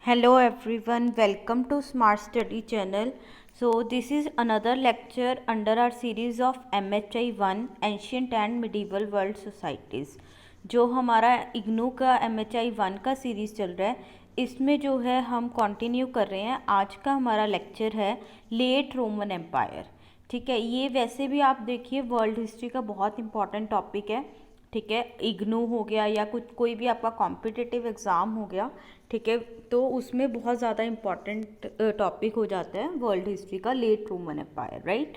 Hello everyone, welcome to Smart Study channel. So this is another lecture under our series of MHI 1 Ancient and Medieval World Societies. जो हमारा इग्नू का MHI 1 का series चल रहा है, इसमें जो है हम कंटिन्यू कर रहे हैं। आज का हमारा लेक्चर है लेट रोमन एम्पायर। ठीक है, ये वैसे भी आप देखिए वर्ल्ड हिस्ट्री का बहुत इंपॉर्टेंट टॉपिक है। ठीक है, इग्नू हो गया या कुछ कोई भी आपका कॉम्पिटिटिव एग्ज़ाम हो गया, ठीक है, तो उसमें बहुत ज़्यादा इम्पॉर्टेंट टॉपिक हो जाता है वर्ल्ड हिस्ट्री का लेट रोमन एम्पायर, राइट।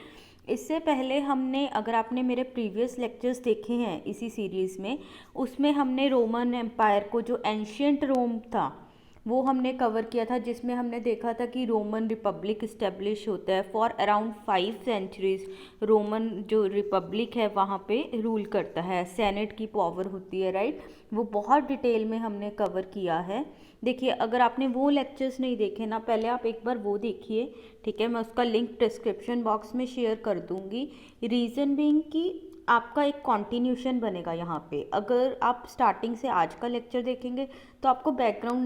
इससे पहले हमने, अगर आपने मेरे प्रीवियस लेक्चर्स देखे हैं इसी सीरीज़ में, उसमें हमने रोमन एम्पायर को, जो एंशियंट रोम था वो हमने कवर किया था, जिसमें हमने देखा था कि रोमन रिपब्लिक इस्टेब्लिश होता है। फॉर अराउंड 5 सेंचुरीज रोमन जो रिपब्लिक है वहाँ पे रूल करता है, सेनेट की पावर होती है, राइट। वो बहुत डिटेल में हमने कवर किया है। देखिए, अगर आपने वो लेक्चर्स नहीं देखे ना, पहले आप एक बार वो देखिए, ठीक है। मैं उसका लिंक डिस्क्रिप्शन बॉक्स में शेयर कर दूँगी। रीज़न बीइंग कि आपका एक कॉन्टिन्यूशन बनेगा यहाँ पे। अगर आप स्टार्टिंग से आज का लेक्चर देखेंगे तो आपको बैकग्राउंड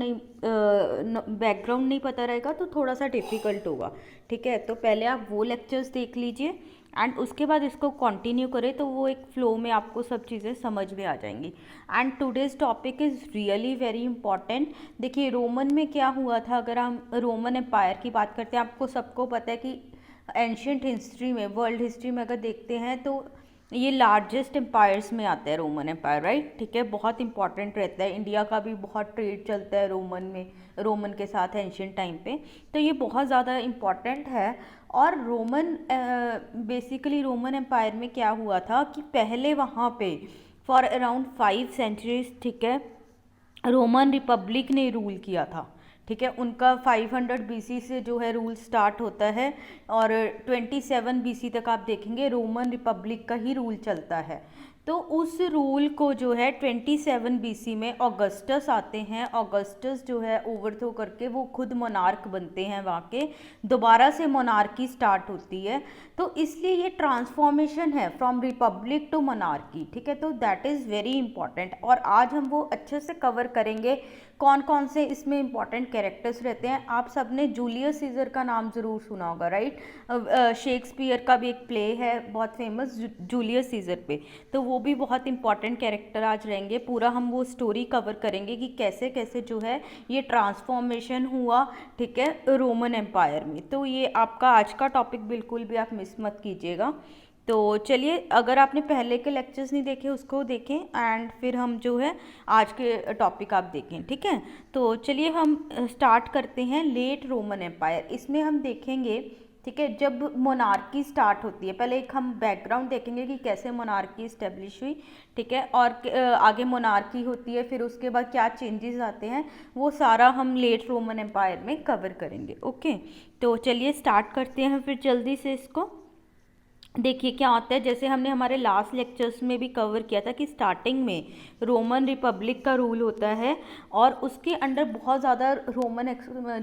नहीं पता रहेगा, तो थोड़ा सा डिफ़िकल्ट होगा। ठीक है, तो पहले आप वो लेक्चर्स देख लीजिए एंड उसके बाद इसको कंटिन्यू करें, तो वो एक फ़्लो में आपको सब चीज़ें समझ में आ जाएंगी। And today's topic is really very important. देखिए, रोमन में क्या हुआ था, अगर हम रोमन एम्पायर की बात करते हैं, आपको सबको पता है कि एंशियंट हिस्ट्री में, वर्ल्ड हिस्ट्री में अगर देखते हैं तो ये लार्जेस्ट एम्पायर्स में आता है रोमन एम्पायर, राइट। ठीक है, बहुत इंपॉर्टेंट रहता है। इंडिया का भी बहुत ट्रेड चलता है रोमन में, रोमन के साथ एंशियंट टाइम पे, तो ये बहुत ज़्यादा इम्पॉर्टेंट है। और रोमन बेसिकली रोमन एम्पायर में क्या हुआ था कि पहले वहाँ पे फॉर अराउंड 5 सेंचुरीज, ठीक है, रोमन रिपब्लिक ने रूल किया था। ठीक है, उनका 500 बीसी से जो है रूल स्टार्ट होता है और 27 बीसी तक आप देखेंगे रोमन रिपब्लिक का ही रूल चलता है। तो उस रूल को जो है 27 बीसी में ऑगस्टस आते हैं। ऑगस्टस जो है ओवरथ्रो करके वो खुद मोनार्क बनते हैं, वहाँ के दोबारा से मोनार्की स्टार्ट होती है। तो इसलिए ये ट्रांसफॉर्मेशन है फ्रॉम रिपब्लिक टू मोनार्की। ठीक है, तो दैट इज़ वेरी इंपॉर्टेंट और आज हम वो अच्छे से कवर करेंगे। कौन कौन से इसमें इंपॉर्टेंट कैरेक्टर्स रहते हैं। आप सबने जूलियस सीजर का नाम ज़रूर सुना होगा, राइट। शेक्सपियर का भी एक प्ले है बहुत फेमस जूलियस सीजर पे, तो वो भी बहुत इंपॉर्टेंट कैरेक्टर आज रहेंगे। पूरा हम वो स्टोरी कवर करेंगे कि कैसे कैसे जो है ये ट्रांसफॉर्मेशन हुआ, ठीक है, रोमन एम्पायर में। तो ये आपका आज का टॉपिक बिल्कुल भी आप मिस मत कीजिएगा। तो चलिए, अगर आपने पहले के लेक्चर्स नहीं देखे उसको देखें एंड फिर हम जो है आज के टॉपिक आप देखें, ठीक है। तो चलिए हम स्टार्ट करते हैं लेट रोमन एम्पायर। इसमें हम देखेंगे, ठीक है, जब मोनार्की स्टार्ट होती है। पहले एक हम बैकग्राउंड देखेंगे कि कैसे मोनार्की इस्टेब्लिश हुई, ठीक है, और आगे मोनार्की होती है, फिर उसके बाद क्या चेंजेस आते हैं, वो सारा हम लेट रोमन एम्पायर में कवर करेंगे। ओके, तो चलिए स्टार्ट करते हैं फिर जल्दी से इसको। देखिए क्या होता है, जैसे हमने हमारे लास्ट लेक्चर्स में भी कवर किया था कि स्टार्टिंग में रोमन रिपब्लिक का रूल होता है और उसके अंडर बहुत ज़्यादा रोमन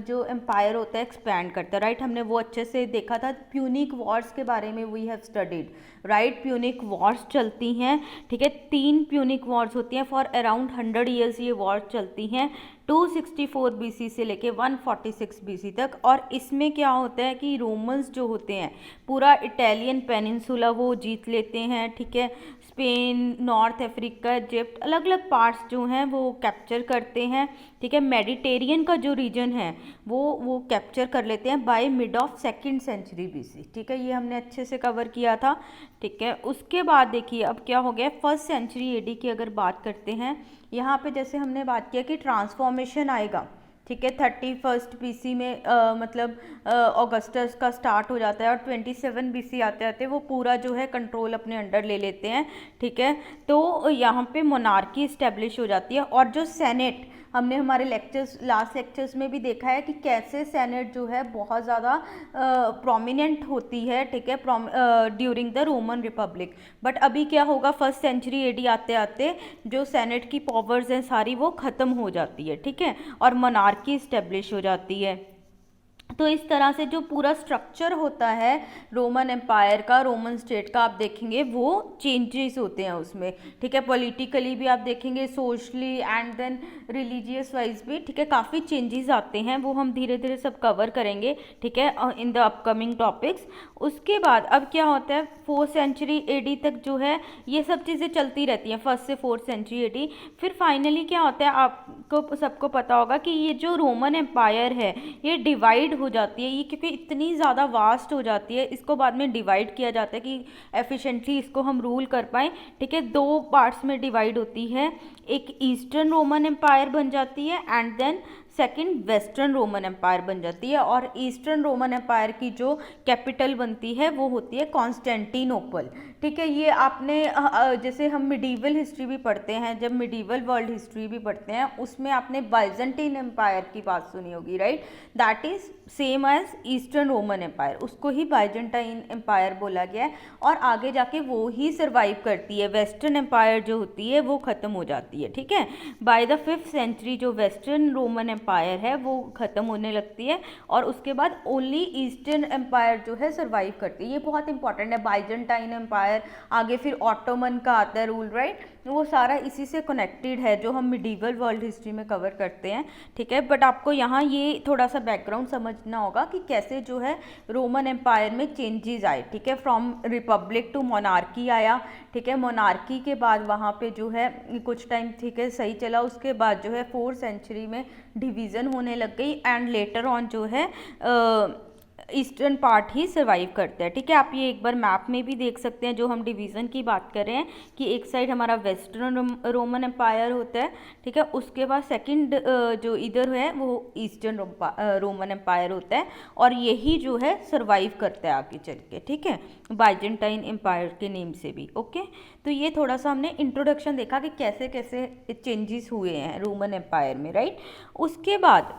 जो एम्पायर होता है एक्सपैंड करता है, राइट। हमने वो अच्छे से देखा था। प्यूनिक वॉर्स के बारे में we have studied, right. Punic wars चलती हैं, ठीक है, 3 प्यूनिक वॉर्स होती हैं। फॉर अराउंड 100 ईयर्स ये वॉर्स चलती हैं, 264 बीसी से लेके 146 बीसी तक। और इसमें क्या होता है कि रोमन्स जो होते हैं पूरा इटालियन पेनिनसुला वो जीत लेते हैं, ठीक है। स्पेन, नॉर्थ अफ्रीका, इजिप्ट, अलग अलग पार्ट्स जो हैं वो कैप्चर करते हैं, ठीक है। मेडिटेरियन का जो रीजन है वो कैप्चर कर लेते हैं by mid of 2nd century BC, ठीक है। ये हमने अच्छे से कवर किया था, ठीक है। उसके बाद देखिए अब क्या हो गया, 1st सेंचुरी एडी की अगर बात करते हैं, यहाँ पे जैसे हमने बात किया कि ट्रांसफॉर्मेशन आएगा, ठीक है। 31 बीसी में मतलब ऑगस्टस का स्टार्ट हो जाता है और 27 बीसी आते आते वो पूरा जो है कंट्रोल अपने अंडर ले लेते हैं, ठीक है। तो यहाँ पे मोनार्की इस्टेब्लिश हो जाती है। और जो सेनेट, हमने हमारे लेक्चर्स, लास्ट लेक्चर्स में भी देखा है कि कैसे सेनेट जो है बहुत ज़्यादा प्रोमिनेंट होती है, ठीक है, during the Roman Republic. But अभी क्या होगा, 1st सेंचुरी एडी आते आते जो सेनेट की पावर्स हैं सारी वो ख़त्म हो जाती है, ठीक है, और मोनार्की इस्टेब्लिश हो जाती है। तो इस तरह से जो पूरा स्ट्रक्चर होता है रोमन एम्पायर का, रोमन स्टेट का, आप देखेंगे वो चेंजेस होते हैं उसमें, ठीक है। पॉलिटिकली भी आप देखेंगे, socially and then religious wise भी, ठीक है, काफ़ी चेंजेस आते हैं, वो हम धीरे धीरे सब कवर करेंगे, ठीक है, इन द अपकमिंग टॉपिक्स। उसके बाद अब क्या होता है, 4th सेंचुरी एडी तक जो है ये सब चीज़ें चलती रहती हैं, 1st से 4th सेंचुरी एडी। फिर फाइनली क्या होता है, आपको सबको पता होगा कि ये जो रोमन एम्पायर है ये डिवाइड हो जाती है, ये क्योंकि इतनी ज़्यादा वास्ट हो जाती है, इसको बाद में डिवाइड किया जाता है कि एफिशिएंटली इसको हम रूल कर पाएँ, ठीक है। 2 पार्ट्स में डिवाइड होती है, एक ईस्टर्न रोमन एम्पायर बन जाती है and then second western Roman empire बन जाती है। और ईस्टर्न रोमन एम्पायर की जो कैपिटल बनती है वो होती है कॉन्स्टेंटिनोपल, ठीक है। ये आपने जैसे हम मिडीवल हिस्ट्री भी पढ़ते हैं, जब मिडीवल वर्ल्ड हिस्ट्री भी पढ़ते हैं उसमें आपने बाइजेंटाइन एम्पायर की बात सुनी होगी, right, that is same as eastern Roman empire, उसको ही बाइजेंटाइन एम्पायर बोला गया है। और आगे जाके वो ही सर्वाइव करती है, वेस्टर्न एम्पायर जो होती है वो ख़त्म हो जाती है, ठीक है। बाय द 5th सेंचुरी जो वेस्टर्न रोमन एम्पायर है वो ख़त्म होने लगती है और उसके बाद ओनली ईस्टर्न एम्पायर जो है सर्वाइव करती है। ये बहुत इंपॉर्टेंट है, बाइजेंटाइन एम्पायर, आगे फिर ऑटोमन का आता है रूल, राइट, वो सारा इसी से कनेक्टेड है जो हम मिडीवल वर्ल्ड हिस्ट्री में कवर करते हैं, ठीक है। बट आपको यहाँ ये थोड़ा सा बैकग्राउंड समझना होगा कि कैसे जो है रोमन एम्पायर में चेंजेस आए, ठीक है। फ्रॉम रिपब्लिक टू मोनार्की आया, ठीक है। मोनार्की के बाद वहाँ पे जो है कुछ टाइम, ठीक है, सही चला, उसके बाद जो है 4th सेंचुरी में डिवीज़न होने लग गई एंड लेटर ऑन जो है ईस्टर्न पार्ट ही सर्वाइव करता है, ठीक है। आप ये एक बार मैप में भी देख सकते हैं जो हम डिवीज़न की बात कर रहे हैं कि एक साइड हमारा वेस्टर्न रोमन एम्पायर होता है, ठीक है, उसके बाद सेकंड जो इधर है वो ईस्टर्न रोमन एम्पायर होता है और यही जो है सर्वाइव करता है आगे चल के, ठीक है, बाइजेंटाइन एम्पायर के नेम से भी, ओके। तो ये थोड़ा सा हमने इंट्रोडक्शन देखा कि कैसे कैसे चेंजेस हुए हैं रोमन एम्पायर में, राइट। उसके बाद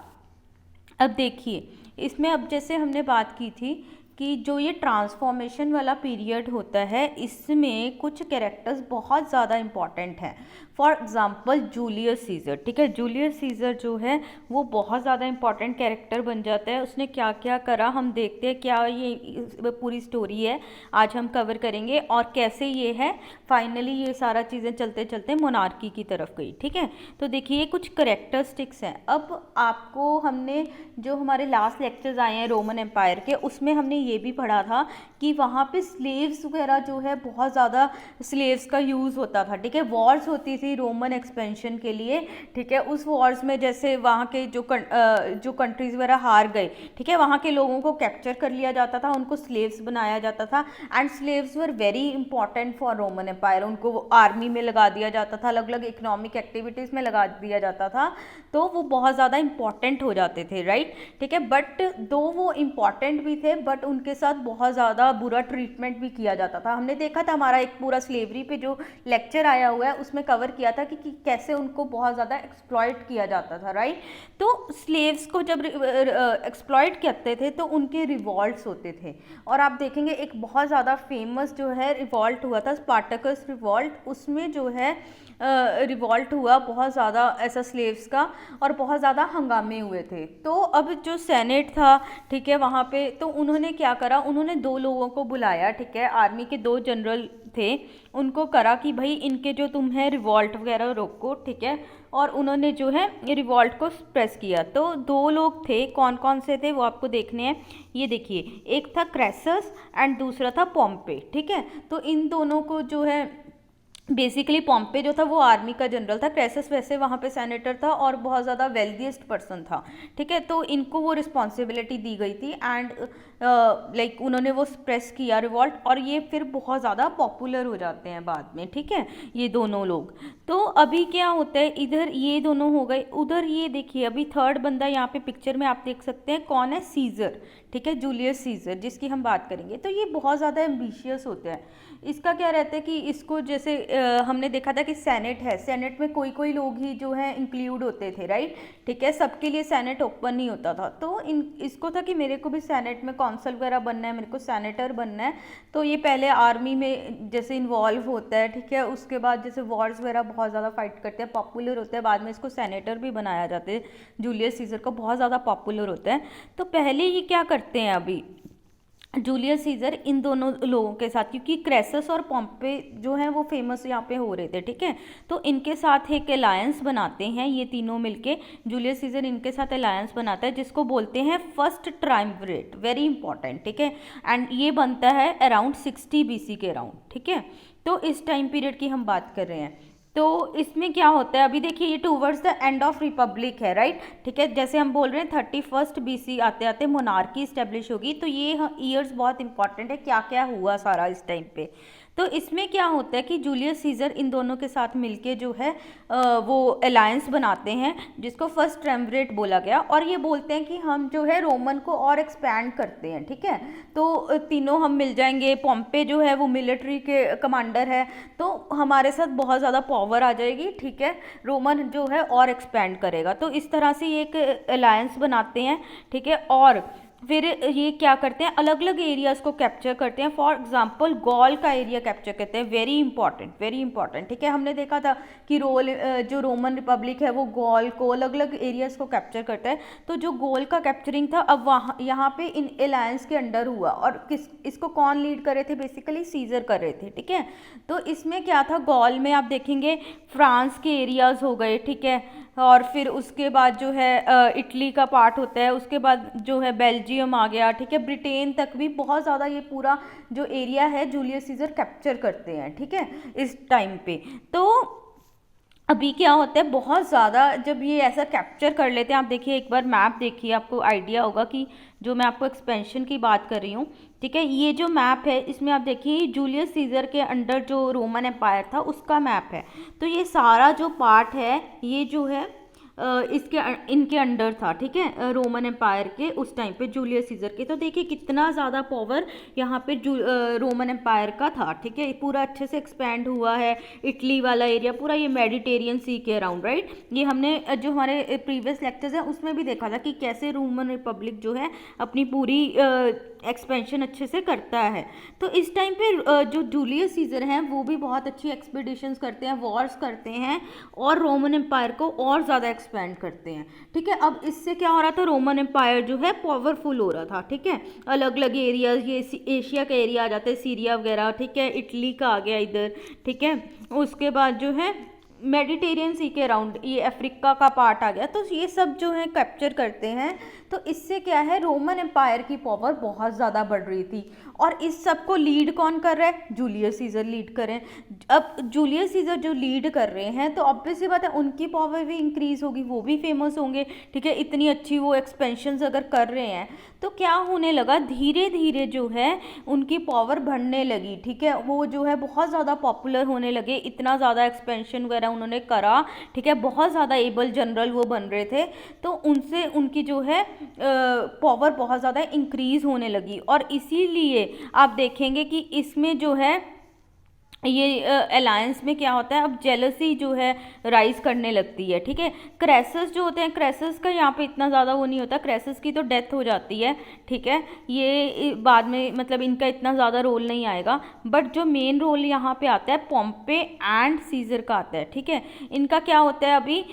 अब देखिए इसमें, अब जैसे हमने बात की थी कि जो ये ट्रांसफॉर्मेशन वाला पीरियड होता है इसमें कुछ कैरेक्टर्स बहुत ज़्यादा इम्पॉर्टेंट हैं। फॉर एग्ज़ाम्पल जूलियस सीज़र, ठीक है, जूलियस सीज़र जो है वो बहुत ज़्यादा इम्पॉर्टेंट कैरेक्टर बन जाता है। उसने क्या क्या करा हम देखते हैं, क्या ये पूरी स्टोरी है आज हम कवर करेंगे और कैसे ये है फाइनली ये सारा चीज़ें चलते चलते मोनार्की की तरफ गई, ठीक है। तो देखिए कुछ करेक्टरिस्टिक्स हैं। अब आपको हमने जो हमारे लास्ट लेक्चर्स आए हैं रोमन एम्पायर के उसमें हमने ये भी पढ़ा था कि वहाँ पे स्लेव्स वगैरह जो है बहुत ज़्यादा स्लेव्स का यूज़ होता था, ठीक है। वॉर्स होती थी रोमन एक्सपेंशन के लिए, ठीक है। उस वॉर्स में जैसे वहाँ के जो कंट्रीज़ वगैरह हार गए, ठीक है, वहाँ के लोगों को कैप्चर कर लिया जाता था, उनको स्लेव्स बनाया जाता था and slaves were very important for Roman empire. उनको आर्मी में लगा दिया जाता था, अलग अलग इकोनॉमिक एक्टिविटीज़ में लगा दिया जाता था, तो वो बहुत ज़्यादा इंपॉर्टेंट हो जाते थे, राइट, ठीक है। बट दो वो इम्पॉर्टेंट भी थे बट उनके साथ बहुत ज़्यादा बुरा ट्रीटमेंट भी किया जाता था। हमने देखा था, हमारा एक पूरा स्लेवरी पे जो लेक्चर आया हुआ है उसमें कवर किया था कि कैसे उनको बहुत ज़्यादा एक्सप्लॉइट किया जाता था, राइट। तो स्लेव्स को जब एक्सप्लॉइट करते थे तो उनके रिवॉल्ट्स होते थे और आप देखेंगे एक बहुत ज़्यादा फेमस जो है रिवॉल्ट हुआ था स्पार्टकस रिवॉल्ट। उसमें जो है रिवॉल्ट हुआ बहुत ज़्यादा ऐसा स्लेव्स का और बहुत ज़्यादा हंगामे हुए थे। तो अब जो सेनेट था, ठीक है, वहाँ पे तो उन्होंने क्या करा, उन्होंने 2 लोगों को बुलाया, ठीक है, आर्मी के 2 जनरल थे, उनको करा कि भाई इनके जो तुम है रिवॉल्ट वगैरह रोको, ठीक है। और उन्होंने जो है रिवॉल्ट को सप्रेस किया। तो 2 लोग थे, कौन कौन से थे वो आपको देखने हैं। ये देखिए, एक था क्रेसस एंड दूसरा था पॉम्पे, ठीक है। तो इन दोनों को जो है बेसिकली पॉम्पे जो था वो आर्मी का जनरल था, क्रेसस वैसे वहाँ पे सेनेटर था और बहुत ज़्यादा वेल्दीएस्ट पर्सन था, ठीक है। तो इनको वो रिस्पॉन्सिबिलिटी दी गई थी एंड लाइक उन्होंने वो सप्रेस किया रिवॉल्ट और ये फिर बहुत ज़्यादा पॉपुलर हो जाते हैं बाद में, ठीक है, ये दोनों लोग। तो अभी क्या होता है, इधर ये दोनों हो गए, उधर ये देखिए अभी थर्ड बंदा यहाँ पे पिक्चर में आप देख सकते हैं कौन है, सीज़र, ठीक है, जूलियस सीज़र, जिसकी हम बात करेंगे। तो ये बहुत ज़्यादा एम्बिशियस होता है। इसका क्या रहता है कि इसको जैसे हमने देखा था कि सेनेट है, सेनेट में कोई कोई लोग ही जो है इंक्लूड होते थे, राइट। ठीक है, सबके लिए सेनेट ओपन नहीं होता था। तो इसको था कि मेरे को भी सेनेट में कौंसल वगैरह बनना है, मेरे को सेनेटर बनना है। तो ये पहले आर्मी में जैसे इन्वॉल्व होता है, ठीक है, उसके बाद जैसे वॉर्स वगैरह बहुत ज़्यादा फाइट करते हैं, पॉपुलर होते हैं, बाद में इसको सेनेटर भी बनाया जाता है। जूलियस सीजर को बहुत ज़्यादा पॉपुलर होता है। तो पहले ये क्या करते हैं अभी जूलियस सीजर इन दोनों लोगों के साथ, क्योंकि क्रेसस और पॉम्पे जो हैं वो फेमस यहाँ पे हो रहे थे, ठीक है, तो इनके साथ एक अलायंस बनाते हैं ये तीनों मिलके। जूलियस सीजर इनके साथ अलायंस बनाता है जिसको बोलते हैं फर्स्ट ट्रायम्विरेट, वेरी इंपॉर्टेंट, ठीक है। एंड ये बनता है अराउंड 60 BC के अराउंड, ठीक है। तो इस टाइम पीरियड की हम बात कर रहे हैं। तो इसमें क्या होता है, अभी देखिए ये towards the end of Republic है, राइट। ठीक है, जैसे हम बोल रहे हैं 31 BC आते आते मोनार्की इस्टेब्लिश होगी। तो ये ईयर्स बहुत इंपॉर्टेंट है, क्या क्या हुआ सारा इस टाइम पे। तो इसमें क्या होता है कि जूलियस सीजर इन दोनों के साथ मिलके जो है वो अलायंस बनाते हैं जिसको फर्स्ट ट्रायम्विरेट बोला गया। और ये बोलते हैं कि हम जो है रोमन को और एक्सपैंड करते हैं, ठीक है। तो तीनों हम मिल जाएंगे, पॉम्पे जो है वो मिलिट्री के कमांडर है, तो हमारे साथ बहुत ज़्यादा पावर आ जाएगी, ठीक है, रोमन जो है और एक्सपैंड करेगा। तो इस तरह से ये एक अलायंस बनाते हैं, ठीक है। और फिर ये क्या करते हैं, अलग अलग एरियाज़ को कैप्चर करते हैं। फॉर एग्जांपल गॉल का एरिया कैप्चर करते हैं, वेरी इंपॉर्टेंट, वेरी इंपॉर्टेंट, ठीक है। हमने देखा था कि जो रोमन रिपब्लिक है वो गॉल को, अलग अलग एरियाज़ को कैप्चर करता है। तो जो गॉल का कैप्चरिंग था अब वहाँ यहाँ पे इन अलायंस के अंडर हुआ। और इसको कौन लीड कर रहे थे, बेसिकली सीजर कर रहे थे, ठीक है। तो इसमें क्या था, गॉल में आप देखेंगे फ्रांस के एरियाज़ हो गए, ठीक है। और फिर उसके बाद जो है इटली का पार्ट होता है, उसके बाद जो है बेल्जियम आ गया, ठीक है, ब्रिटेन तक भी बहुत ज़्यादा ये पूरा जो एरिया है जूलियस सीजर कैप्चर करते हैं, ठीक है, इस टाइम पे। तो अभी क्या होता है, बहुत ज़्यादा जब ये ऐसा कैप्चर कर लेते हैं, आप देखिए एक बार मैप देखिए, आपको आइडिया होगा कि जो मैं आपको एक्सपेंशन की बात कर रही हूँ, ठीक है, ये जो मैप है इसमें आप देखिए जूलियस सीजर के अंडर जो रोमन एम्पायर था उसका मैप है। तो ये सारा जो पार्ट है ये जो है इनके अंडर था, ठीक है, रोमन एम्पायर के उस टाइम पे जूलियस सीजर के। तो देखिए कितना ज़्यादा पावर यहाँ पे रोमन एम्पायर का था, ठीक है, पूरा अच्छे से एक्सपैंड हुआ है। इटली वाला एरिया पूरा ये मेडिटेरियन सी के अराउंड, राइट। ये हमने जो हमारे प्रीवियस लेक्चर्स हैं उसमें भी देखा था कि कैसे रोमन रिपब्लिक जो है अपनी पूरी एक्सपेंशन अच्छे से करता है। तो इस टाइम पे जो जूलियस सीजर हैं वो भी बहुत अच्छी एक्सपीडिशंस करते हैं, वॉर्स करते हैं और रोमन एम्पायर को और ज़्यादा एक्सपैंड करते हैं, ठीक है। अब इससे क्या हो रहा था, रोमन एम्पायर जो है पावरफुल हो रहा था, ठीक है। अलग अलग एरियाज, ये एशिया का एरिया आ जाता है, सीरिया वगैरह, ठीक है, इटली का आ गया इधर, ठीक है। उसके बाद जो है मेडिटेरियन सी के अराउंड ये अफ्रीका का पार्ट आ गया। तो ये सब जो है कैप्चर करते हैं। तो इससे क्या है, रोमन एम्पायर की पावर बहुत ज़्यादा बढ़ रही थी। और इस सब को लीड कौन कर रहा है, जूलियस सीजर लीड कर रहे हैं। अब जूलियस सीजर जो लीड कर रहे हैं तो ऑब्वियस सी बात है उनकी पावर भी इंक्रीज होगी, वो भी फेमस होंगे, ठीक है। इतनी अच्छी वो एक्सपेंशंस अगर कर रहे हैं तो क्या होने लगा, धीरे धीरे जो है उनकी पावर बढ़ने लगी, ठीक है। वो जो है बहुत ज़्यादा पॉपुलर होने लगे, इतना ज़्यादा एक्सपेंशन वगैरह उन्होंने करा, ठीक है, बहुत ज़्यादा एबल जनरल वो बन रहे थे। तो उनसे उनकी जो है पावर बहुत ज़्यादा इंक्रीज होने लगी। और इसीलिए आप देखेंगे कि इसमें जो है ये अलायंस में क्या होता है, अब जेलसी जो है राइज करने लगती है, ठीक है। क्रेसस जो होते हैं, क्रेसस का यहाँ पे इतना ज़्यादा वो नहीं होता, क्रेसस की तो डेथ हो जाती है, ठीक है। ये बाद में मतलब इनका इतना ज़्यादा रोल नहीं आएगा। बट जो मेन रोल यहाँ पे आता है पॉम्पे एंड सीजर का आता है, ठीक है। इनका क्या होता है, अभी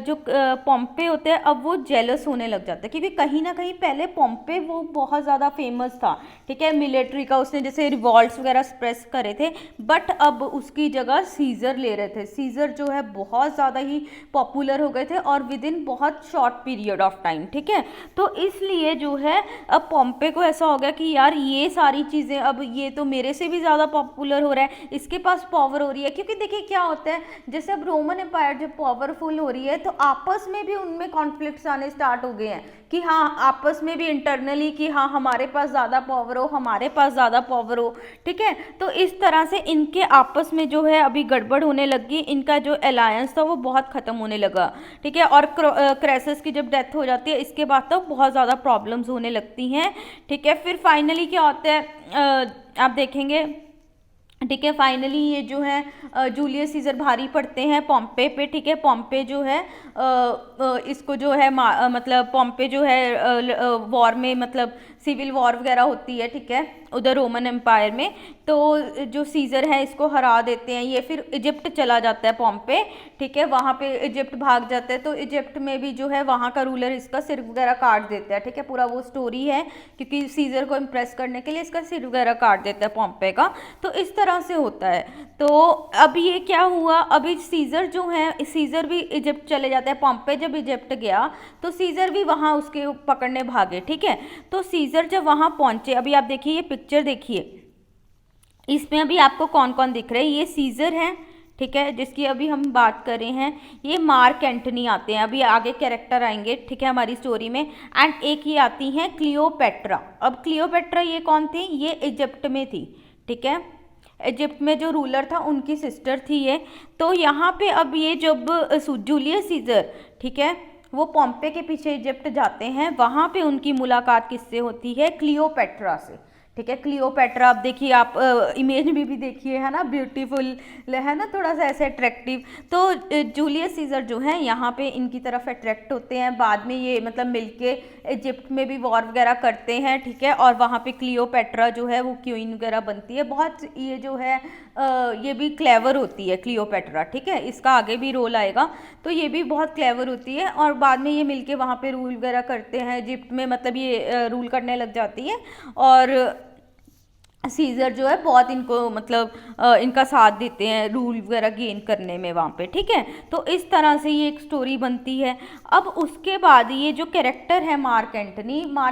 जो पॉम्पे होते हैं अब वो जेलस होने लग जाता है, क्योंकि कहीं ना कहीं पहले पॉम्पे वो बहुत ज़्यादा फेमस था, ठीक है, मिलिट्री का, उसने जैसे रिवॉल्ट्स वगैरह स्प्रेस करे थे। बट अब उसकी जगह सीजर ले रहे थे। सीजर जो है बहुत ज़्यादा ही पॉपुलर हो गए थे और विद इन बहुत शॉर्ट पीरियड ऑफ टाइम, ठीक है। तो इसलिए जो है अब पॉम्पे को ऐसा हो गया कि यार ये सारी चीज़ें अब ये तो मेरे से भी ज़्यादा पॉपुलर हो रहा है, इसके पास पावर हो रही है। क्योंकि देखिए क्या होता है, जैसे अब रोमन एम्पायर जब पावरफुल हो रही है तो आपस में भी उनमें कॉन्फ्लिक्ट्स आने स्टार्ट हो गए हैं कि हाँ आपस में भी इंटरनली कि हाँ हमारे पास ज़्यादा पावर हो, हमारे पास ज़्यादा पावर हो, ठीक है। तो इस तरह से इनके आपस में जो है अभी गड़बड़ होने लगी, इनका जो अलायंस था वो बहुत ख़त्म होने लगा, ठीक है। और क्रेसस की जब डेथ हो जाती है इसके बाद तो बहुत ज़्यादा प्रॉब्लम्स होने लगती हैं, ठीक है। फिर फाइनली क्या होता है, आप देखेंगे ठीक है। फाइनली ये जो है जूलियस सीजर भारी पड़ते हैं पॉम्पे पे। ठीक है। पॉम्पे जो है इसको जो है मतलब पॉम्पे जो है वॉर में, मतलब सिविल वॉर वगैरह होती है, ठीक है, उधर रोमन एम्पायर में। तो जो सीजर है इसको हरा देते हैं। ये फिर इजिप्ट चला जाता है पॉम्पे, ठीक है, वहाँ पे इजिप्ट भाग जाता है। तो इजिप्ट में भी जो है वहाँ का रूलर इसका सिर वगैरह काट देता है, ठीक है। पूरा वो स्टोरी है, क्योंकि सीजर को इम्प्रेस करने के लिए इसका सिर वगैरह काट देता है पॉम्पे का। तो इस तरह से होता है। तो अब ये क्या हुआ, अभी सीजर जो है, सीजर भी इजिप्ट चले जाते हैं। पॉम्पे जब इजिप्ट गया तो सीजर भी वहाँ उसके पकड़ने भागे, ठीक है। तो सीजर जब वहाँ पहुँचे, अभी आप देखिए ये पिक्चर देखिए, इसमें अभी आपको कौन कौन दिख रहे हैं। ये सीजर है, ठीक है, जिसकी अभी हम बात कर रहे हैं। ये मार्क एंटनी आते हैं, अभी आगे कैरेक्टर आएंगे, ठीक है, हमारी स्टोरी में। एंड एक ये आती हैं क्लियोपेट्रा। अब क्लियोपेट्रा ये कौन थी, ये इजिप्ट में थी, ठीक है, इजिप्ट में जो रूलर था उनकी सिस्टर थी ये। तो यहाँ पे अब ये जब जूलियस सीजर, ठीक है, वो पॉम्पे के पीछे इजिप्ट जाते हैं, वहाँ पे उनकी मुलाकात किससे होती है, क्लियोपेट्रा से, ठीक है। क्लियोपेट्रा, आप देखिए, आप इमेज में भी देखिए, है ना, ब्यूटीफुल है ना, थोड़ा सा ऐसे अट्रैक्टिव। तो जूलियस सीजर जो है यहाँ पे इनकी तरफ अट्रैक्ट होते हैं। बाद में ये मतलब मिलके इजिप्ट में भी वॉर वगैरह करते हैं, ठीक है। और वहाँ पे क्लियोपेट्रा जो है वो क्वीन वगैरह बनती है। बहुत ये जो है ये भी क्लेवर होती है क्लियोपेट्रा, ठीक है, इसका आगे भी रोल आएगा। तो ये भी बहुत क्लेवर होती है। और बाद में ये मिलके वहाँ पे रूल वगैरह करते हैं इजिप्ट में, मतलब ये रूल करने लग जाती है। और सीजर जो है बहुत इनको मतलब इनका साथ देते हैं रूल वगैरह गेन करने में वहाँ पे, ठीक है। तो इस तरह से ये एक स्टोरी बनती है। अब उसके बाद ये जो कैरेक्टर है मार्क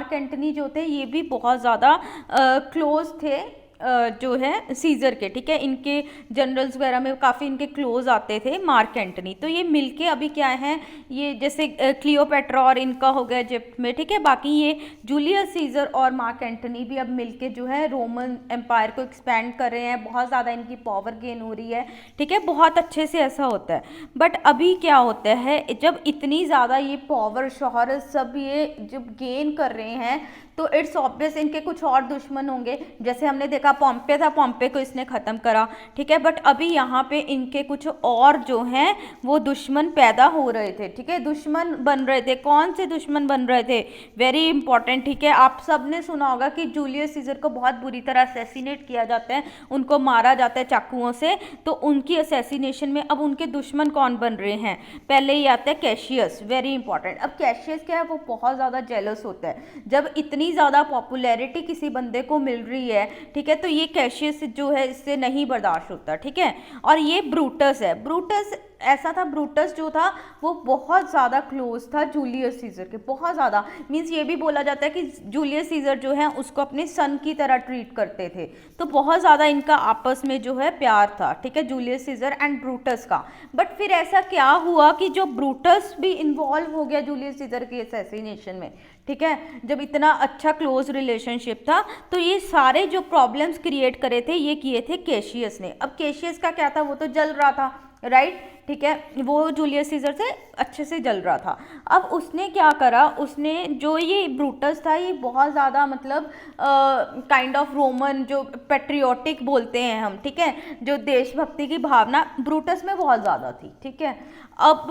एंटनी जो थे, ये भी बहुत ज़्यादा क्लोज थे जो है सीजर के, ठीक है। इनके जनरल्स वगैरह में काफ़ी इनके क्लोज आते थे मार्क एंटनी। तो ये मिलके अभी क्या है, ये जैसे क्लियोपेट्रा और इनका हो गया इजिप्ट में, ठीक है। बाकी ये जूलियस सीजर और मार्क एंटनी भी अब मिलके जो है रोमन एम्पायर को एक्सपेंड कर रहे हैं। बहुत ज़्यादा इनकी पावर गेन हो रही है, ठीक है, बहुत अच्छे से ऐसा होता है। बट अभी क्या होता है, जब इतनी ज़्यादा ये पावर शोहरत सब ये जब गेन कर रहे हैं, तो इट्स ऑब्वियस इनके कुछ और दुश्मन होंगे। जैसे हमने देखा पॉम्पे था, पॉम्पे को इसने ख़त्म करा, ठीक है। बट अभी यहाँ पे इनके कुछ और जो हैं वो दुश्मन पैदा हो रहे थे, ठीक है, दुश्मन बन रहे थे। कौन से दुश्मन बन रहे थे, वेरी इंपॉर्टेंट, ठीक है। आप सब ने सुना होगा कि जूलियस सीजर को बहुत बुरी तरह असैसिनेट किया जाता है, उनको मारा जाता है चाकुओं से। तो उनकी असैसिनेशन में अब उनके दुश्मन कौन बन रहे हैं, पहले ही आता है कैशियस, वेरी इंपॉर्टेंट। अब कैशियस क्या है, वो बहुत ज़्यादा जेलस होता है। जब इतनी ज़्यादा पॉपुलैरिटी किसी बंदे को मिल रही है, ठीक है, तो ये कैशियस जो है इससे नहीं बर्दाश्त होता, ठीक है। और ये ब्रूटस है, ब्रूटस ऐसा था, ब्रूटस जो था वो बहुत ज़्यादा क्लोज था जूलियस सीजर के, बहुत ज़्यादा। मीन्स ये भी बोला जाता है कि जूलियस सीजर जो है उसको अपने सन की तरह ट्रीट करते थे। तो बहुत ज़्यादा इनका आपस में जो है प्यार था, ठीक है, जूलियस सीजर एंड ब्रूटस का। बट फिर ऐसा क्या हुआ कि जो ब्रूटस भी इन्वॉल्व हो गया जूलियस सीजर के असैसिनेशन में, ठीक है। जब इतना अच्छा क्लोज रिलेशनशिप था, तो ये सारे जो प्रॉब्लम्स क्रिएट करे थे ये किए थे कैशियस ने। अब कैशियस का क्या था, वो तो जल रहा था, राइट, ठीक है, वो जूलियस सीजर से अच्छे से जल रहा था। अब उसने क्या करा, उसने जो ये ब्रूटस था, ये बहुत ज़्यादा मतलब काइंड ऑफ रोमन जो पेट्रियोटिक बोलते हैं हम, ठीक है, जो देशभक्ति की भावना ब्रूटस में बहुत ज़्यादा थी, ठीक है। अब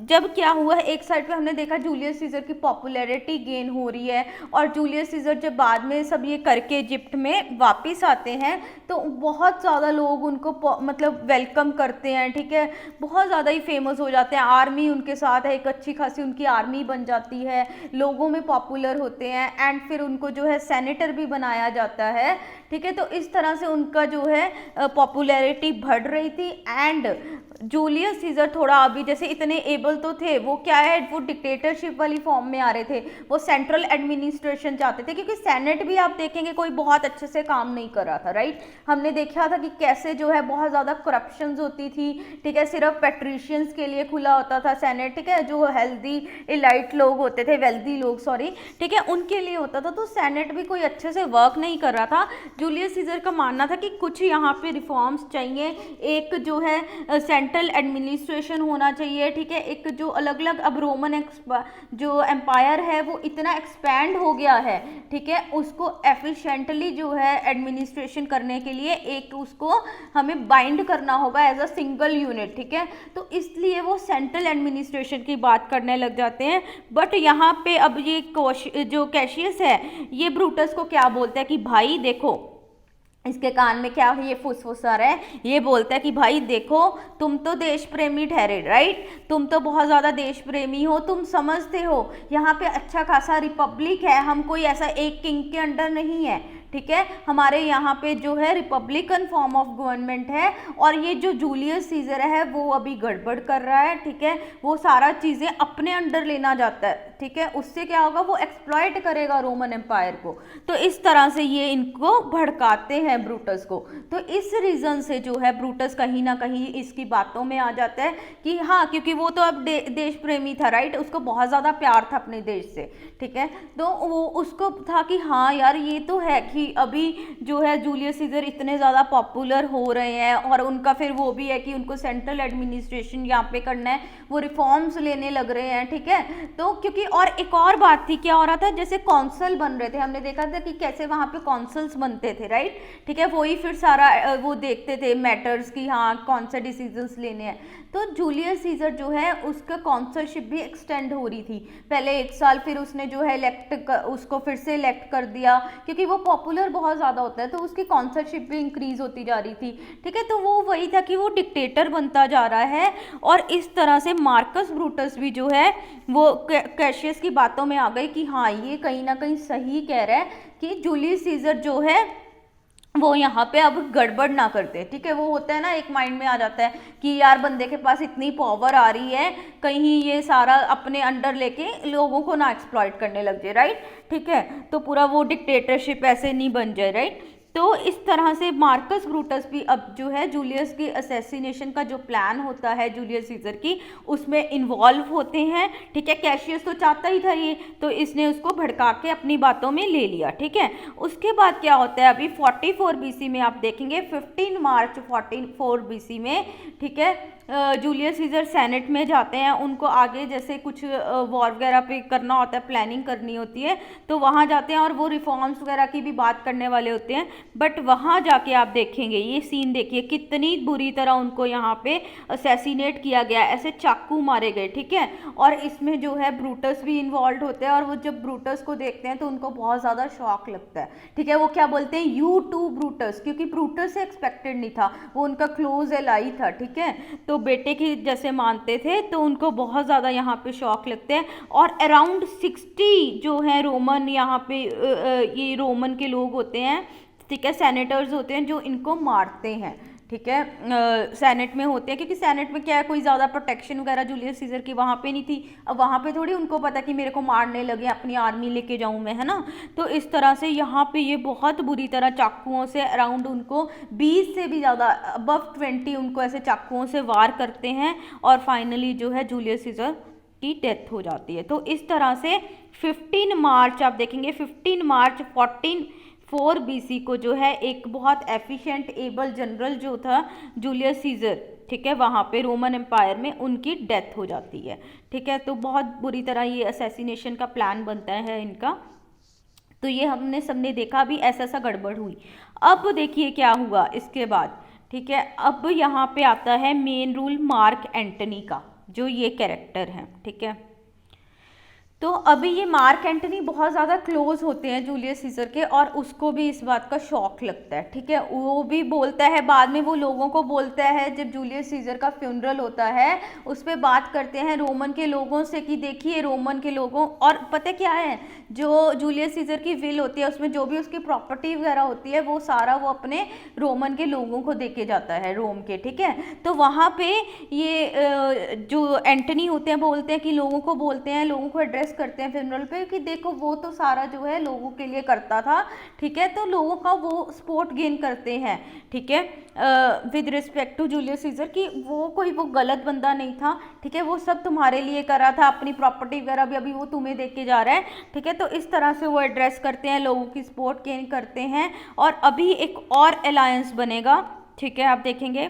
जब क्या हुआ, एक साइड पे हमने देखा जूलियस सीजर की पॉपुलैरिटी गेन हो रही है, और जूलियस सीजर जब बाद में सब ये करके इजिप्ट में वापस आते हैं, तो बहुत ज़्यादा लोग उनको मतलब वेलकम करते हैं, ठीक है, बहुत ज़्यादा ही फेमस हो जाते हैं। आर्मी उनके साथ है, एक अच्छी खासी उनकी आर्मी बन जाती है, लोगों में पॉपुलर होते हैं, एंड फिर उनको जो है सेनेटर भी बनाया जाता है, ठीक है। तो इस तरह से उनका जो है पॉपुलैरिटी बढ़ रही थी। एंड जूलियस सीजर थोड़ा अभी जैसे इतने एबल तो थे, वो क्या है, वो डिक्टेटरशिप वाली फॉर्म में आ रहे थे, वो सेंट्रल एडमिनिस्ट्रेशन चाहते थे, क्योंकि सेनेट भी आप देखेंगे कोई बहुत अच्छे से काम नहीं कर रहा था, राइट। हमने देखा था कि कैसे जो है बहुत ज़्यादा करप्शन होती थी, ठीक है, सिर्फ पेट्रिशियंस के लिए खुला होता था सेनेट, ठीक है, जो हेल्दी इलाइट लोग होते थे, वेल्दी लोग सॉरी, ठीक है, उनके लिए होता था। तो सेनेट भी कोई अच्छे से वर्क नहीं कर रहा था। जूलियस सीजर का मानना था कि कुछ यहाँ पे रिफॉर्म्स चाहिए, एक जो है सेंट्रल एडमिनिस्ट्रेशन होना चाहिए, ठीक है। एक जो अलग अलग अब रोमन जो एम्पायर है वो इतना एक्सपैंड हो गया है, ठीक है, उसको एफिशिएंटली जो है एडमिनिस्ट्रेशन करने के लिए एक उसको हमें बाइंड करना होगा एज अ सिंगल यूनिट, ठीक है। तो इसलिए वो सेंट्रल एडमिनिस्ट्रेशन की बात करने लग जाते हैं। बट यहाँ पे अब ये जो कैशियस है ये ब्रूटस को क्या बोलता है कि भाई देखो, इसके कान में क्या ये फुसफुस आ रहा है, ये बोलता है कि भाई देखो तुम तो देश प्रेमी ठहरे, राइट, तुम तो बहुत ज़्यादा देश प्रेमी हो, तुम समझते हो यहाँ पे अच्छा खासा रिपब्लिक है, हम कोई ऐसा एक किंग के अंडर नहीं है, ठीक है, हमारे यहाँ पे जो है रिपब्लिकन फॉर्म ऑफ गवर्नमेंट है, और ये जो जूलियस सीजर है वो अभी गड़बड़ कर रहा है, ठीक है, वो सारा चीज़ें अपने अंडर लेना चाहता है, ठीक है, उससे क्या होगा, वो एक्सप्लॉइट करेगा रोमन एम्पायर को। तो इस तरह से ये इनको भड़काते हैं ब्रूटस को। तो इस रीज़न से जो है ब्रूटस कहीं ना कहीं इसकी बातों में आ जाता है कि हाँ, क्योंकि वो तो अब देश प्रेमी था, राइट, उसको बहुत ज़्यादा प्यार था अपने देश से, ठीक है, तो वो उसको था कि हाँ यार ये तो है कि अभी जो है जूलियस सीजर इतने ज़्यादा पॉपुलर हो रहे हैं, और उनका फिर वो भी है कि उनको सेंट्रल एडमिनिस्ट्रेशन यहाँ पे करना है, वो रिफॉर्म्स लेने लग रहे हैं, ठीक है। तो क्योंकि और एक और बात थी, क्या हो रहा था, जैसे कौंसल बन रहे थे, हमने देखा था कि कैसे वहाँ पे कौंसल्स बनते थे, राइट, ठीक है, वही फिर सारा वो देखते थे मैटर्स की, हाँ कौन से डिसीजंस लेने हैं। तो जूलियस सीजर जो है उसका कौंसलशिप भी एक्सटेंड हो रही थी, पहले 1 साल, फिर उसने जो है उसको फिर से इलेक्ट कर दिया, क्योंकि वो पॉपुलर बहुत ज़्यादा होता है, तो उसकी कौंसलशिप भी इंक्रीज होती जा रही थी, ठीक है। तो वो वही था कि वो डिक्टेटर बनता जा रहा है, और इस तरह से मार्कस ब्रूटस भी जो है वो कैशियस की बातों में आ गए कि हाँ ये कहीं ना कहीं सही कह रहा है कि जूलियस सीजर जो है वो यहाँ पे अब गड़बड़ ना करते, ठीक है। वो होता है ना, एक माइंड में आ जाता है कि यार बंदे के पास इतनी पावर आ रही है, कहीं ये सारा अपने अंडर लेके लोगों को ना एक्सप्लॉइट करने लग जाए, राइट, ठीक है, तो पूरा वो डिक्टेटरशिप ऐसे नहीं बन जाए, राइट। तो इस तरह से मार्कस ब्रूटस भी अब जो है जूलियस की असैसिनेशन का जो प्लान होता है जूलियस सीजर की, उसमें इन्वॉल्व होते हैं, ठीक है। कैशियस तो चाहता ही था ये, तो इसने उसको भड़का के अपनी बातों में ले लिया, ठीक है। उसके बाद क्या होता है, अभी 44 BC में आप देखेंगे 15 मार्च 44 BC में, ठीक है, जूलियस सीजर सेनेट में जाते हैं, उनको आगे जैसे कुछ वॉर वगैरह पे करना होता है, प्लानिंग करनी होती है, तो वहाँ जाते हैं और वो रिफॉर्म्स वगैरह की भी बात करने वाले होते हैं। बट वहाँ जाके आप देखेंगे, ये सीन देखिए कितनी बुरी तरह उनको यहाँ पे असैसिनेट किया गया, ऐसे चाकू मारे गए, ठीक है। और इसमें जो है ब्रूटस भी इन्वॉल्व होते हैं, और वो जब ब्रूटस को देखते हैं तो उनको बहुत ज़्यादा शॉक लगता है, ठीक है। वो क्या बोलते हैं, यू टू ब्रूटस, क्योंकि ब्रूटस से एक्सपेक्टेड नहीं था, वो उनका क्लोज एलाई था, ठीक है, तो बेटे की जैसे मानते थे, तो उनको बहुत ज़्यादा यहाँ पे शॉक लगते हैं। और अराउंड 60 जो है रोमन यहाँ पे ये रोमन के लोग होते हैं, ठीक है, सेनेटर्स होते हैं जो इनको मारते हैं, ठीक है, सेनेट में होते हैं, क्योंकि सेनेट में क्या है, कोई ज़्यादा प्रोटेक्शन वगैरह जूलियस सीजर की वहाँ पे नहीं थी। अब वहाँ पे थोड़ी उनको पता कि मेरे को मारने लगे, अपनी आर्मी लेके जाऊँ मैं, है ना। तो इस तरह से यहाँ पे ये बहुत बुरी तरह चाकुओं से अराउंड उनको 20 से भी ज़्यादा अबव 20 उनको ऐसे चाकुओं से वार करते हैं, और फाइनली जो है जूलियस सीजर की डेथ हो जाती है। तो इस तरह से 15 मार्च आप देखेंगे, 15 मार्च 44 BC को जो है एक बहुत एफिशिएंट एबल जनरल जो था जूलियस सीजर, ठीक है, वहाँ पे रोमन एम्पायर में उनकी डेथ हो जाती है, ठीक है। तो बहुत बुरी तरह ये असैसिनेशन का प्लान बनता है इनका। तो ये हमने सबने देखा भी ऐसा ऐसा गड़बड़ हुई। अब देखिए क्या हुआ इसके बाद, ठीक है। अब यहाँ पे आता है मेन रूल मार्क एंटनी का, जो ये कैरेक्टर है, ठीक है। तो अभी ये मार्क एंटनी बहुत ज़्यादा क्लोज होते हैं जूलियस सीजर के, और उसको भी इस बात का शौक लगता है, ठीक है। वो भी बोलता है बाद में, वो लोगों को बोलता है जब जूलियस सीजर का फ्यूनरल होता है, उस पर बात करते हैं रोमन के लोगों से कि देखिए रोमन के लोगों, और पता क्या है, जो जूलियस सीजर की विल होती है उसमें जो भी उसकी प्रॉपर्टी वगैरह होती है वो सारा वो अपने रोमन के लोगों को दे के जाता है, रोम के, ठीक है। तो वहाँ पे ये जो एंटनी होते हैं बोलते हैं कि लोगों को बोलते हैं, लोगों को एड्रेस करते हैं फ्यूनरल पे कि देखो वो तो सारा जो है लोगों के लिए करता था, ठीक है, तो लोगों का वो सपोर्ट गेन करते हैं, ठीक है, with respect to Julius Caesar, कि वो गलत बंदा नहीं था, ठीक है, वो सब तुम्हारे लिए कर रहा था, अपनी प्रॉपर्टी वगैरह भी अभी वो तुम्हें देख के जा रहा है, ठीक है। तो इस तरह से वो एड्रेस करते हैं, लोगों की सपोर्ट गेन करते हैं, और अभी एक और अलायंस बनेगा, ठीक है, आप देखेंगे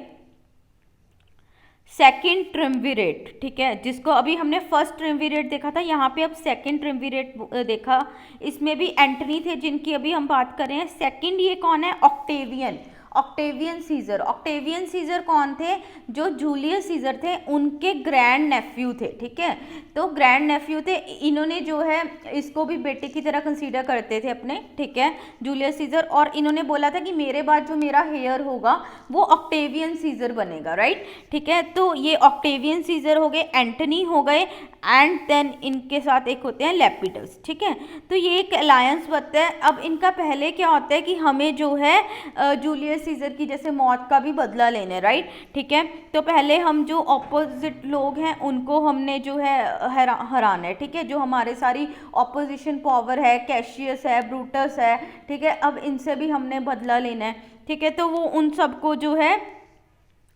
सेकंड ट्रिumvirate, ठीक है, जिसको अभी हमने फर्स्ट ट्रिumvirate देखा था, यहाँ पे अब सेकंड ट्रिumvirate देखा। इसमें भी एंटनी थे जिनकी अभी हम बात कर रहे हैं। सेकंड ये कौन है? Octavian, Octavian Caesar. Octavian Caesar कौन थे? जो जूलियस सीजर थे उनके ग्रैंड नेफ्यू थे, ठीक है। तो ग्रैंड नेफ्यू थे, इन्होंने जो है इसको भी बेटे की तरह कंसीडर करते थे अपने, ठीक है, जूलियस सीजर। और इन्होंने बोला था कि मेरे बाद जो मेरा हेयर होगा वो ऑक्टेवियन सीजर बनेगा, राइट, ठीक है। तो ये ऑक्टेवियन सीजर हो गए, एंटनी हो गए, एंड देन इनके साथ एक होते हैं लेपिडस, ठीक है। तो ये एक अलायंस बनता है। अब इनका पहले क्या होता है कि हमें जो है जूलियस सीजर की जैसे मौत का भी बदला लेना है, राइट, ठीक है। तो पहले हम जो ऑपोजिट लोग हैं उनको हमने जो है हराना है, ठीक है। जो हमारे सारी ऑपोजिशन पावर है, कैशियस है, ब्रूटस है, ठीक है, अब इनसे भी हमने बदला लेना है, ठीक है। तो वो उन सबको जो है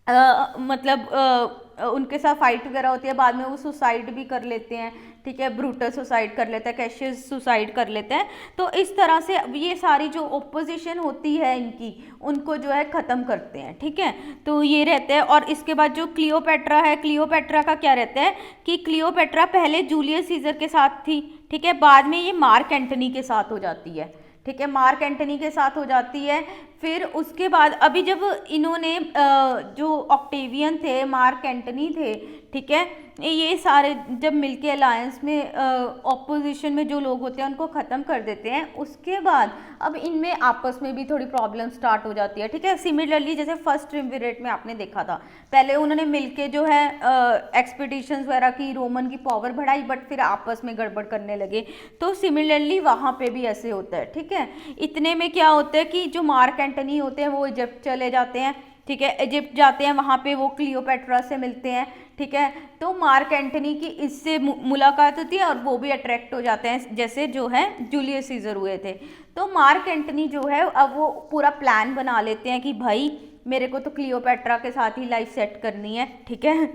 मतलब उनके साथ फाइट वगैरह होती है, बाद में वो सुसाइड भी कर लेते हैं, ठीक है। ब्रूटस सुसाइड कर लेता है, कैशियस सुसाइड कर लेते हैं। तो इस तरह से ये सारी जो ओपोजिशन होती है इनकी, उनको जो है ख़त्म करते हैं, ठीक है। तो ये रहते हैं। और इसके बाद जो क्लियोपेट्रा है, क्लियोपेट्रा का क्या रहता है कि क्लियोपेट्रा पहले जूलियस सीजर के साथ थी, ठीक है, बाद में ये मार्क एंटनी के साथ हो जाती है, ठीक है, मार्क एंटनी के साथ हो जाती है। फिर उसके बाद अभी जब इन्होंने जो ऑक्टेवियन थे, मार्क एंटनी थे, ठीक है, ये सारे जब मिलके अलायंस में ऑपोजिशन में जो लोग होते हैं उनको ख़त्म कर देते हैं, उसके बाद अब इनमें आपस में भी थोड़ी प्रॉब्लम स्टार्ट हो जाती है, ठीक है। सिमिलरली जैसे फर्स्ट ट्रिumvirate में आपने देखा था, पहले उन्होंने मिलके जो है एक्सपीडिशंस वगैरह की, रोमन की पावर बढ़ाई, बट फिर आपस में गड़बड़ करने लगे। तो सिमिलरली वहाँ पे भी ऐसे होता है, ठीक है। इतने में क्या होता है कि जो मार्क एंटनी होते हैं वो इजिप्ट चले जाते हैं, ठीक है, इजिप्ट जाते हैं, वहाँ पे वो क्लियोपेट्रा से मिलते हैं, ठीक है। तो मार्क एंटनी की इससे मुलाकात होती है और वो भी अट्रैक्ट हो जाते हैं, जैसे जो है जूलियस सीजर हुए थे। तो मार्क एंटनी जो है अब वो पूरा प्लान बना लेते हैं कि भाई मेरे को तो क्लियोपेट्रा के साथ ही लाइफ सेट करनी है, ठीक है।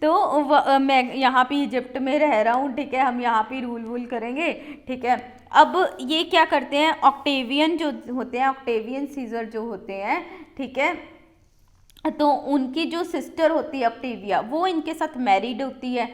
तो मैं यहाँ पे इजिप्ट में रह रहा हूँ, ठीक है, हम यहाँ पे रूल वूल करेंगे, ठीक है। अब ये क्या करते हैं, ऑक्टेवियन जो होते हैं, ऑक्टेवियन सीजर जो होते हैं, ठीक है, तो उनकी जो सिस्टर होती है ऑक्टेविया, वो इनके साथ मैरिड होती है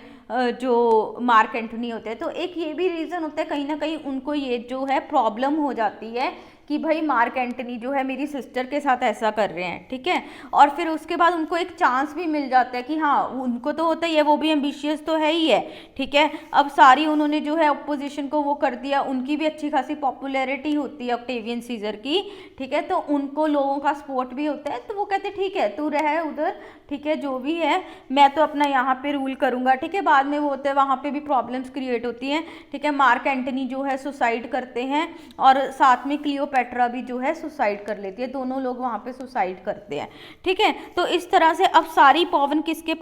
जो मार्क एंटनी होते हैं। तो एक ये भी रीज़न होता है, कहीं ना कहीं उनको ये जो है प्रॉब्लम हो जाती है कि भाई मार्क एंटनी जो है मेरी सिस्टर के साथ ऐसा कर रहे हैं, ठीक है। और फिर उसके बाद उनको एक चांस भी मिल जाता है कि हाँ, उनको तो होता ही है, वो भी एम्बिशियस तो है ही है, ठीक है। अब सारी उन्होंने जो है अपोजिशन को वो कर दिया, उनकी भी अच्छी खासी पॉपुलैरिटी होती है ऑक्टेवियन सीजर की, ठीक है। तो उनको लोगों का सपोर्ट भी होता है, तो वो कहते हैं ठीक है तू रह उधर, ठीक है, जो भी है, मैं तो अपना यहाँ पे रूल करूँगा, ठीक है। बाद में वो होता है वहाँ पे भी प्रॉब्लम्स क्रिएट होती हैं, ठीक है। मार्क एंटनी जो है सुसाइड करते हैं और साथ में क्लियोपेट्रा भी जो है सुसाइड कर लेती है, दोनों लोग वहाँ पे सुसाइड करते हैं, ठीक है। तो इस तरह से अब सारी पावर किसके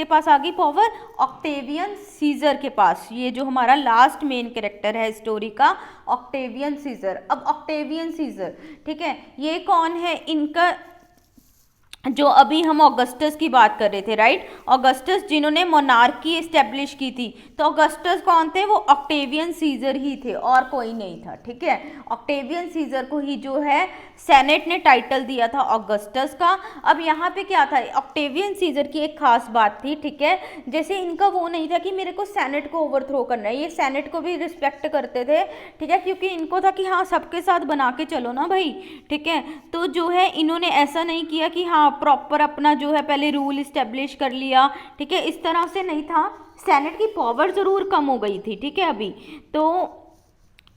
पास आ गई? पावर ऑक्टेवियन सीजर के पास। ये जो हमारा लास्ट मेन कैरेक्टर है स्टोरी का, ऑक्टेवियन सीजर। अब ऑक्टेवियन सीजर, ठीक है, ये कौन है? इनका जो अभी हम ऑगस्टस की बात कर रहे थे, राइट, ऑगस्टस जिन्होंने मोनार्की इस्टेब्लिश की थी, तो ऑगस्टस कौन थे? वो ऑक्टेवियन सीजर ही थे और कोई नहीं था, ठीक है। ऑक्टेवियन सीजर को ही जो है सेनेट ने टाइटल दिया था ऑगस्टस का। अब यहाँ पे क्या था, ऑक्टेवियन सीजर की एक खास बात थी, ठीक है, जैसे इनका वो नहीं था कि मेरे को सेनेट को ओवरथ्रो करना है, ये सेनेट को भी रिस्पेक्ट करते थे, ठीक है, क्योंकि इनको था कि हाँ सबके साथ बना के चलो ना भाई, ठीक है। तो जो है इन्होंने ऐसा नहीं किया कि हाँ प्रॉपर अपना जो है पहले रूल इस्टेब्लिश कर लिया, ठीक है, इस तरह से नहीं था। सेनेट की पावर ज़रूर कम हो गई थी, ठीक है, अभी तो,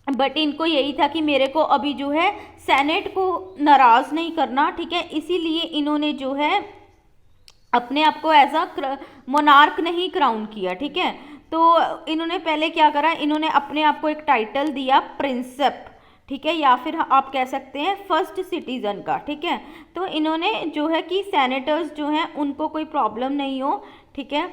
बट इनको यही था कि मेरे को अभी जो है सेनेट को नाराज़ नहीं करना, ठीक है, इसीलिए इन्होंने जो है अपने आप को एज अ मोनार्क नहीं क्राउन किया, ठीक है। तो इन्होंने पहले क्या करा, इन्होंने अपने आप को एक टाइटल दिया प्रिंसेप, ठीक है, या फिर आप कह सकते हैं फर्स्ट सिटीजन का, ठीक है। तो इन्होंने जो है कि सेनेटर्स जो हैं उनको कोई प्रॉब्लम नहीं हो, ठीक है।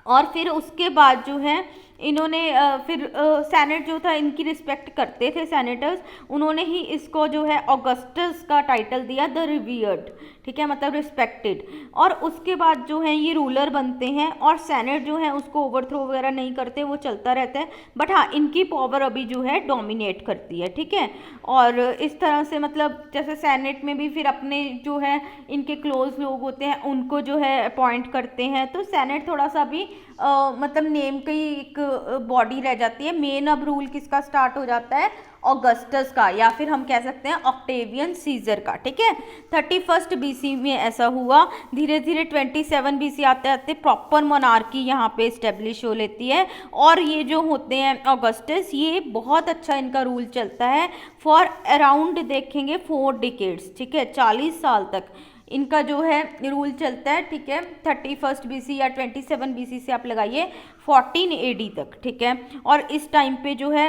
और फिर उसके बाद जो है इन्होंने फिर सेनेट जो था इनकी रिस्पेक्ट करते थे सेनेटर्स, उन्होंने ही इसको जो है ऑगस्टस का टाइटल दिया द रिवियर्ड, ठीक है, मतलब रिस्पेक्टेड। और उसके बाद जो है ये रूलर बनते हैं और सेनेट जो है उसको ओवरथ्रो वगैरह नहीं करते, वो चलता रहता है, बट हाँ इनकी पावर अभी जो है डोमिनेट करती है, ठीक है। और इस तरह से मतलब जैसे सेनेट में भी फिर अपने जो है इनके क्लोज लोग होते हैं उनको जो है अपॉइंट करते हैं, तो सेनेट थोड़ा सा भी मतलब नेम की एक बॉडी रह जाती है। मेन अब रूल किसका स्टार्ट हो जाता है, ऑगस्टस का, या फिर हम कह सकते हैं ऑक्टेवियन सीजर का, ठीक है। 31 BC में ऐसा हुआ। धीरे धीरे 27 BC आते आते प्रॉपर मोनार्की यहाँ पे इस्टेब्लिश हो लेती है। और ये जो होते हैं ऑगस्टस, ये बहुत अच्छा इनका रूल चलता है फॉर अराउंड देखेंगे 4 डिकेड्स, ठीक है, 40 साल तक इनका जो है रूल चलता है, ठीक है। 31 BC या 27 BC से आप लगाइए 14 AD तक, ठीक है। और इस टाइम पे जो है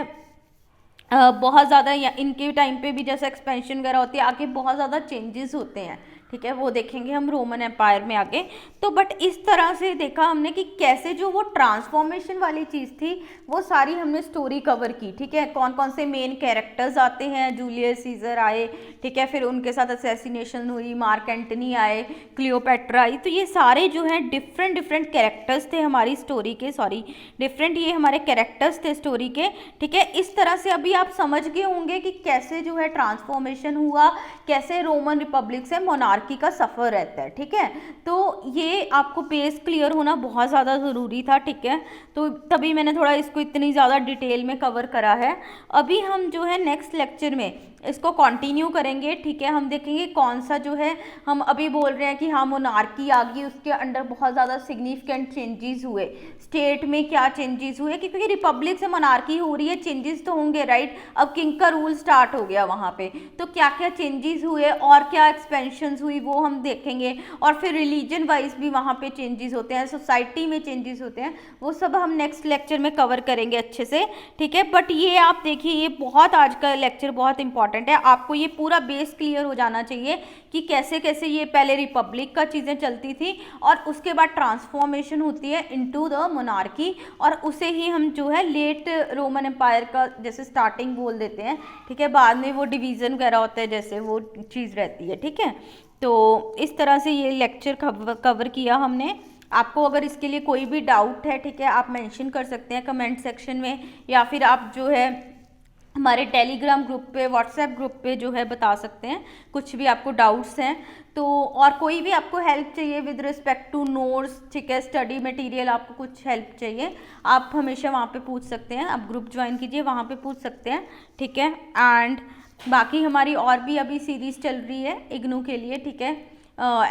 बहुत ज़्यादा इनके टाइम पे भी जैसे एक्सपेंशन वगैरह होती है, आगे बहुत ज़्यादा चेंजेस होते हैं, ठीक है, वो देखेंगे हम रोमन एम्पायर में आगे। तो बट इस तरह से देखा हमने कि कैसे जो वो ट्रांसफॉर्मेशन वाली चीज़ थी वो सारी हमने स्टोरी कवर की, ठीक है। कौन कौन से मेन कैरेक्टर्स आते हैं, जूलियस सीजर आए, ठीक है, फिर उनके साथ असैसिनेशन हुई, मार्क एंटनी आए, क्लियोपेट्रा आई, तो ये सारे जो हैं डिफरेंट डिफरेंट कैरेक्टर्स थे हमारी स्टोरी के, डिफरेंट ये हमारे कैरेक्टर्स थे स्टोरी के, ठीक है। इस तरह से अभी आप समझ गए होंगे कि कैसे जो है ट्रांसफॉर्मेशन हुआ, कैसे रोमन रिपब्लिक से मोनार्की का सफ़र रहता है, ठीक है। तो ये आपको बेस क्लियर होना बहुत ज़्यादा ज़रूरी था, ठीक है, तो तभी मैंने थोड़ा इसको इतनी ज़्यादा डिटेल में कवर करा है। अभी हम जो है नेक्स्ट लेक्चर में इसको कंटिन्यू करेंगे, ठीक है। हम देखेंगे कौन सा जो है, हम अभी बोल रहे हैं कि हाँ मोनार्की आ गई, उसके अंडर बहुत ज़्यादा सिग्निफिकेंट चेंजेस हुए, स्टेट में क्या चेंजेस हुए, क्योंकि रिपब्लिक से मोनार्की हो रही है, चेंजेस तो होंगे, राइट। अब किंग का रूल स्टार्ट हो गया वहाँ पे, तो क्या क्या चेंजेस हुए और क्या एक्सपेंशंस हुई वो हम देखेंगे। और फिर रिलीजन वाइज भी वहाँ पे चेंजेस होते हैं, सोसाइटी में चेंजेस होते हैं, वो सब हम नेक्स्ट लेक्चर में कवर करेंगे अच्छे से, ठीक है। बट ये आप देखिए, ये बहुत आज का लेक्चर बहुत इंपॉर्टेंट है, आपको ये पूरा बेस क्लियर हो जाना चाहिए कि कैसे कैसे ये पहले रिपब्लिक का चीज़ें चलती थी और उसके बाद ट्रांसफॉर्मेशन होती है इनटू द मोनार्की, और उसे ही हम जो है लेट रोमन एम्पायर का जैसे स्टार्टिंग बोल देते हैं, ठीक है। बाद में वो डिवीज़न वगैरह होता है, जैसे वो चीज़ रहती है, ठीक है। तो इस तरह से ये लेक्चर कवर किया हमने। आपको अगर इसके लिए कोई भी डाउट है, ठीक है, आप मेंशन कर सकते हैं कमेंट सेक्शन में, या फिर आप जो है हमारे टेलीग्राम ग्रुप पे, व्हाट्सएप ग्रुप पे जो है बता सकते हैं, कुछ भी आपको डाउट्स हैं तो। और कोई भी आपको हेल्प चाहिए विद रिस्पेक्ट टू नोट्स, ठीक है, स्टडी मटेरियल, आपको कुछ हेल्प चाहिए, आप हमेशा वहाँ पे पूछ सकते हैं, आप ग्रुप ज्वाइन कीजिए, वहाँ पे पूछ सकते हैं, ठीक है। एंड बाकी हमारी और भी अभी सीरीज़ चल रही है इग्नू के लिए, ठीक है,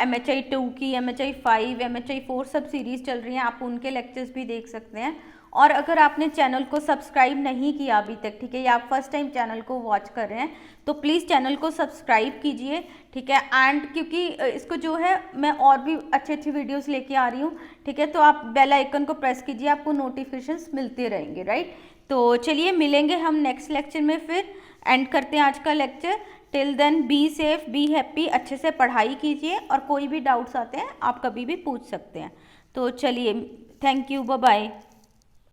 MHI 2 की, MHI 5, MHI 4 सब सीरीज़ चल रही हैं, आप उनके लेक्चर्स भी देख सकते हैं। और अगर आपने चैनल को सब्सक्राइब नहीं किया अभी तक, ठीक है, या आप फर्स्ट टाइम चैनल को वॉच कर रहे हैं, तो प्लीज़ चैनल को सब्सक्राइब कीजिए, ठीक है। एंड क्योंकि इसको जो है मैं और भी अच्छी अच्छी वीडियोस लेके आ रही हूँ, ठीक है, तो आप बेल आइकन को प्रेस कीजिए, आपको नोटिफिकेशंस मिलते रहेंगे, राइट। तो चलिए मिलेंगे हम नेक्स्ट लेक्चर में, फिर एंड करते हैं आज का lecture. Till then be safe, be happy, अच्छे से पढ़ाई कीजिए, और कोई भी डाउट्स आते हैं आप कभी भी पूछ सकते हैं। तो चलिए, थैंक यू, बाय बाय।